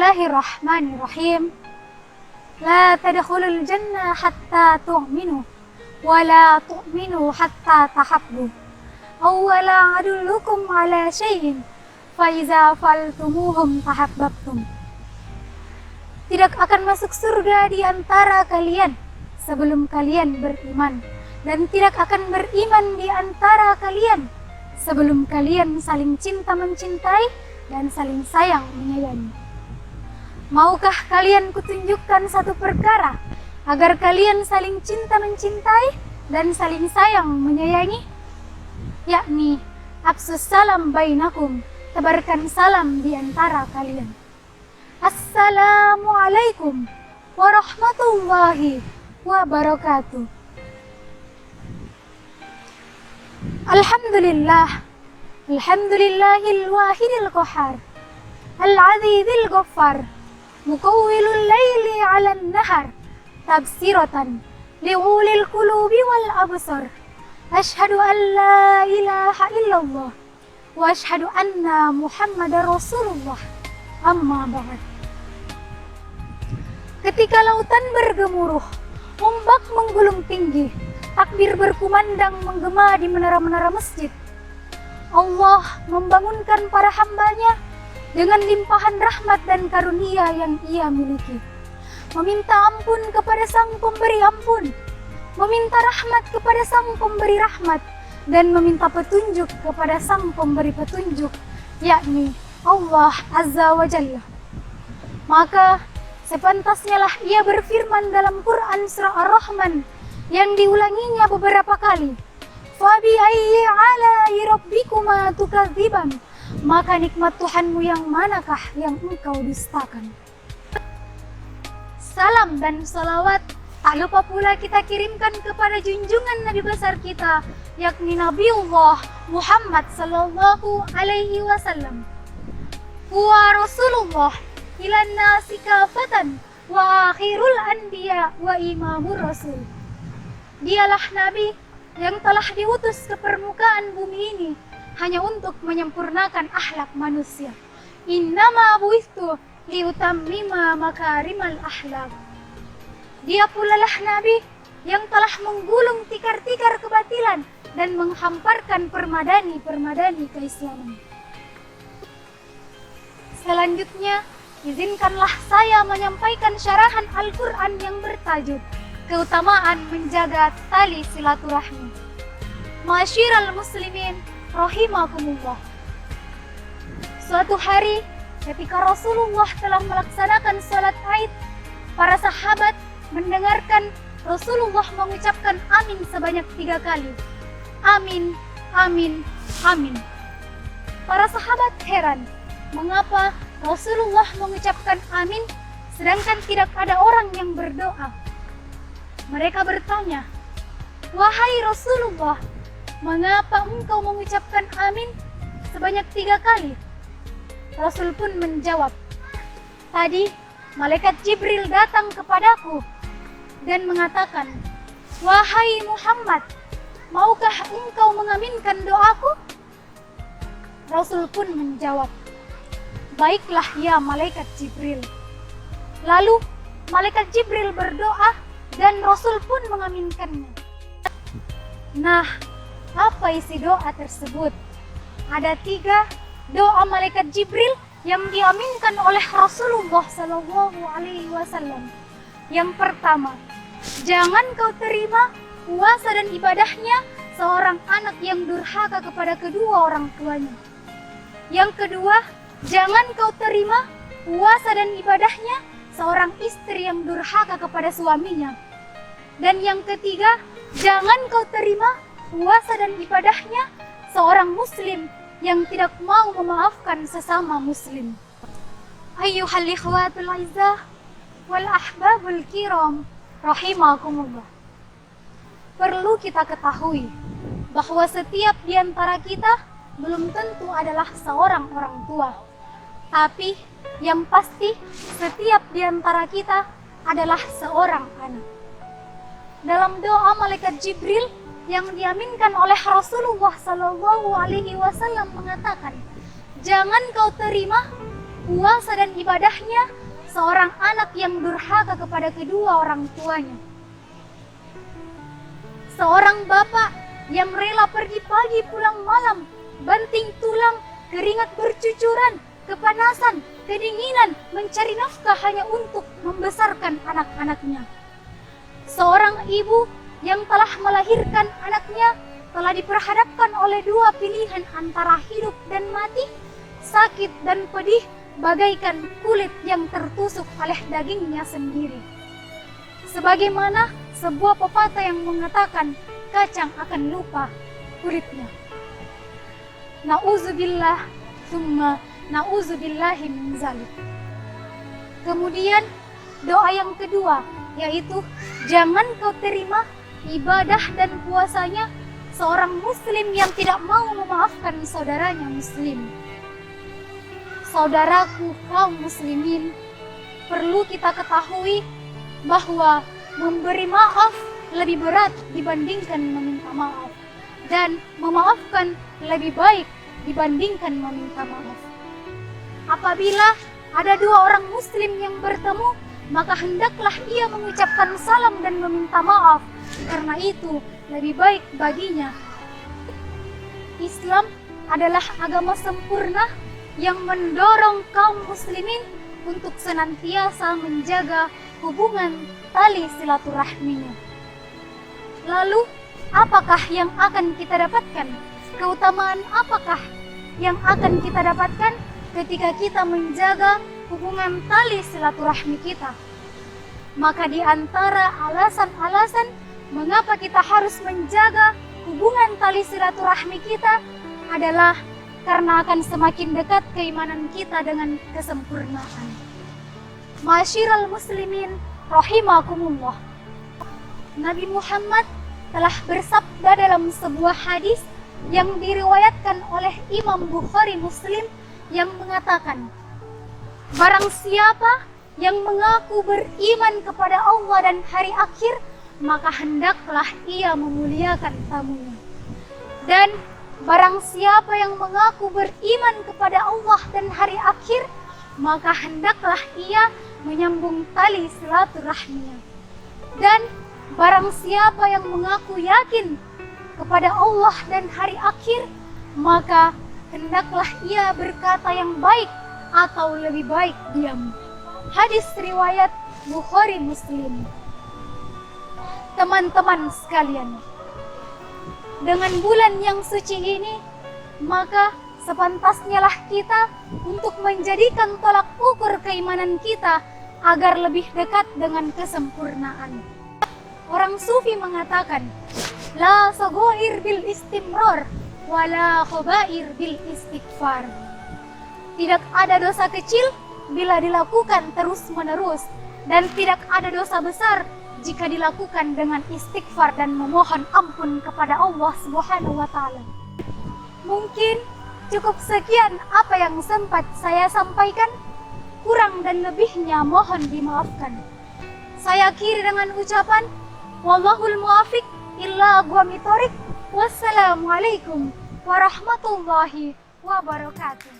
Bismillahirrahmanirrahim. La tadkhulul jannah hatta tu'minu wa la tu'minu hatta tahabbu. Awwala adullukum ala syai'in fa iza faltumuhum tahabbtum. Tidak akan masuk surga di antara kalian sebelum kalian beriman, dan tidak akan beriman di antara kalian sebelum kalian saling cinta mencintai dan saling sayang menyayangi. Maukah kalian kutunjukkan satu perkara agar kalian saling cinta mencintai dan saling sayang menyayangi? Yakni afsus salam bainakum, tebarkan salam di antara kalian. Assalamualaikum warahmatullahi wabarakatuh. Alhamdulillah, alhamdulillahil wahidil qahar, al-azizil ghaffar, mukawwilul laili 'alan nahar, tabsiratan li'ulil qulubi wal absar. Asyhadu an la ilaha illallah wa asyhadu anna Muhammadar Rasulullah. Amma ba'd. Ketika lautan bergemuruh, ombak menggulung tinggi, takbir berkumandang menggema di menara-menara masjid, Allah membangunkan para hambanya dengan limpahan rahmat dan karunia yang Ia miliki, meminta ampun kepada Sang Pemberi ampun, meminta rahmat kepada Sang Pemberi rahmat, dan meminta petunjuk kepada Sang Pemberi petunjuk, yakni Allah Azza wa Jalla. Maka sepantasnya lah Ia berfirman dalam Quran surah Ar-Rahman yang diulanginya beberapa kali, Fabi ayyi alai rabbikuma tukadziban, maka nikmat Tuhanmu yang manakah yang engkau dustakan. Salam dan salawat tak lupa pula kita kirimkan kepada junjungan Nabi besar kita, yakni Nabiullah Muhammad sallallahu alaihi wasallam. Huwa Rasulullah ilan nasi kafatan wa akhirul anbiya wa imamur rasul. Dialah Nabi yang telah diutus ke permukaan bumi ini hanya untuk menyempurnakan akhlak manusia. Innama buistu liutammima makarimal akhlak. Dia pula lah Nabi yang telah menggulung tikar-tikar kebatilan dan menghamparkan permadani-permadani keislaman. Selanjutnya, izinkanlah saya menyampaikan syarahan Al-Quran yang bertajuk keutamaan menjaga tali silaturahmi. Ma'asyiral muslimin rahimakumullah. Suatu hari ketika Rasulullah telah melaksanakan salat Aid, para sahabat mendengarkan Rasulullah mengucapkan amin sebanyak 3 kali. Amin, amin, amin. Para sahabat heran, mengapa Rasulullah mengucapkan amin sedangkan tidak ada orang yang berdoa. Mereka bertanya, wahai Rasulullah, mengapa engkau mengucapkan amin sebanyak 3 kali? Rasul pun menjawab, tadi malaikat Jibril datang kepadaku dan mengatakan, wahai Muhammad, maukah engkau mengaminkan doaku? Rasul pun menjawab, baiklah ya malaikat Jibril. Lalu malaikat Jibril berdoa dan Rasul pun mengaminkannya. Nah, apa isi doa tersebut? Ada 3 doa malaikat Jibril yang diaminkan oleh Rasulullah Sallallahu Alaihi Wasallam. Yang pertama, jangan kau terima puasa dan ibadahnya seorang anak yang durhaka kepada kedua orang tuanya. Yang kedua, jangan kau terima puasa dan ibadahnya seorang istri yang durhaka kepada suaminya. Dan yang ketiga, jangan kau terima puasa dan ibadahnya seorang muslim yang tidak mau memaafkan sesama muslim. Ayyuhal ikhwatul izzah wal ahbabul kiram rahimakumullah. Perlu kita ketahui bahwa setiap di antara kita belum tentu adalah seorang orang tua. Tapi yang pasti setiap di antara kita adalah seorang anak. Dalam doa malaikat Jibril yang diaminkan oleh Rasulullah Sallallahu Alaihi Wasallam mengatakan, jangan kau terima puasa dan ibadahnya seorang anak yang durhaka kepada kedua orang tuanya. Seorang bapak yang rela pergi pagi pulang malam, banting tulang, keringat bercucuran, kepanasan, kedinginan, mencari nafkah hanya untuk membesarkan anak-anaknya. Seorang ibu yang telah melahirkan anaknya telah diperhadapkan oleh dua pilihan antara hidup dan mati, sakit dan pedih, bagaikan kulit yang tertusuk oleh dagingnya sendiri. Sebagaimana sebuah pepatah yang mengatakan kacang akan lupa kulitnya. Nauzubillah, summa nauzubillahi min zalik. Kemudian doa yang kedua, yaitu jangan kau terima ibadah dan puasanya seorang muslim yang tidak mau memaafkan saudaranya muslim. Saudaraku kaum muslimin, perlu kita ketahui bahwa memberi maaf lebih berat dibandingkan meminta maaf, dan memaafkan lebih baik dibandingkan meminta maaf. Apabila ada dua orang muslim yang bertemu, maka hendaklah ia mengucapkan salam dan meminta maaf, karena itu lebih baik baginya. Islam adalah agama sempurna yang mendorong kaum muslimin untuk senantiasa menjaga hubungan tali silaturahminya. Lalu, apakah yang akan kita dapatkan? Keutamaan apakah yang akan kita dapatkan ketika kita menjaga hubungan tali silaturahmi kita? Maka di antara alasan-alasan mengapa kita harus menjaga hubungan tali silaturahmi kita adalah karena akan semakin dekat keimanan kita dengan kesempurnaan. Ma'asyiral muslimin rahimakumullah. Nabi Muhammad telah bersabda dalam sebuah hadis yang diriwayatkan oleh Imam Bukhari Muslim yang mengatakan, barang siapa yang mengaku beriman kepada Allah dan hari akhir, maka hendaklah ia memuliakan tamunya. Dan barang siapa yang mengaku beriman kepada Allah dan hari akhir, maka hendaklah ia menyambung tali silaturahminya. Dan barang siapa yang mengaku yakin kepada Allah dan hari akhir, maka hendaklah ia berkata yang baik atau lebih baik diam. Hadis riwayat Bukhari Muslim. Teman-teman sekalian, dengan bulan yang suci ini, maka sepantasnya lah kita untuk menjadikan tolak ukur keimanan kita agar lebih dekat dengan kesempurnaan. Orang sufi mengatakan, la sagoir bil istimrar, wala khobair bil istighfar. Tidak ada dosa kecil bila dilakukan terus-menerus, dan tidak ada dosa besar jika dilakukan dengan istighfar dan memohon ampun kepada Allah Subhanahu wa Ta'ala. Mungkin cukup sekian apa yang sempat saya sampaikan. Kurang dan lebihnya mohon dimaafkan. Saya akhiri dengan ucapan wallahul muwafiq illa aqwamit thoriq. Wassalamualaikum warahmatullahi wabarakatuh.